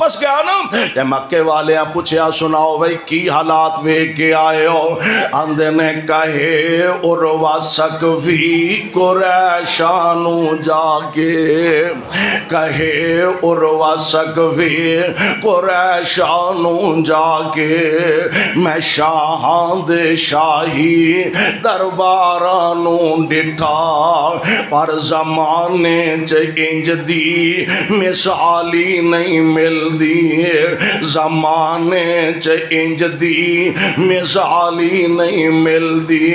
بس گیا نا تے مکے والے پوچھیا سناؤ بھائی کی حالات ویکھ کے آئے ہو؟ آندے نے کہے عروہ ثقفی قریشانو جا کے، کہے عروہ ثقفی قریشانو جا کے، میں شاہاں دے شاہی دربارانو ڈٹھا، پر زمانے چ انج دی مثالی نہیں مل دی، زمانے چ انج دی مثالی نہیں مل دی،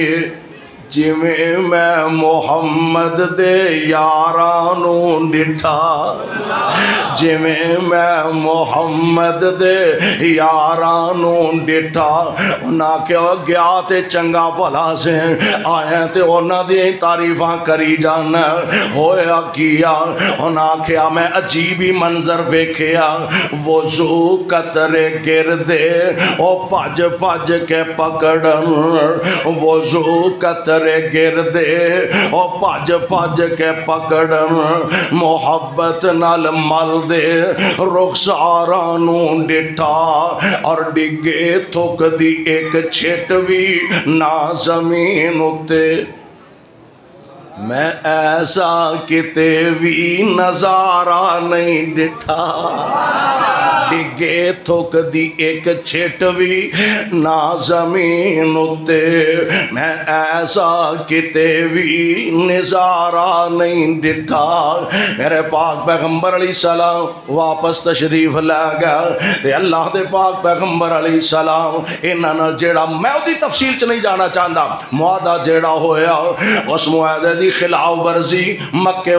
جویں میں محمد دے یارانو ڈٹھا، جویں میں محمد دے یارانو ڈٹھا۔ انہاں کہ گیا تے چنگا بھلا سے آیا تے انہاں دی تعریفاں کری جانا، ہویا کیا؟ انہاں کہا میں عجیب ہی منظر ویکھیا، وضو قطرے گردے او پج پج کے پکڑن، وضو قطرے گردے او پج پج کے پکڑن، محبت نال مل دے رخسارانو ڈٹھا، اور ڈگے تھک دی ایک چھٹ بھی نہ زمین اتے، میں ایسا کتے بھی نظارہ نہیں ڈٹھا، ڈگے تھک دی ایک چھٹ بھی نہ زمین اتے، میں ایسا کتے بھی نظارہ نہیں ڈٹھا۔ میرے پاک پیغمبر علیہ السلام واپس تشریف لے گئے تے اللہ دے پاک پیغمبر علیہ السلام انہاں نال جیڑا میں دی تفصیل چ نہیں جانا چاہتا، معاہدہ جیڑا ہویا اس معاہدے دی خلاف ورزی مکے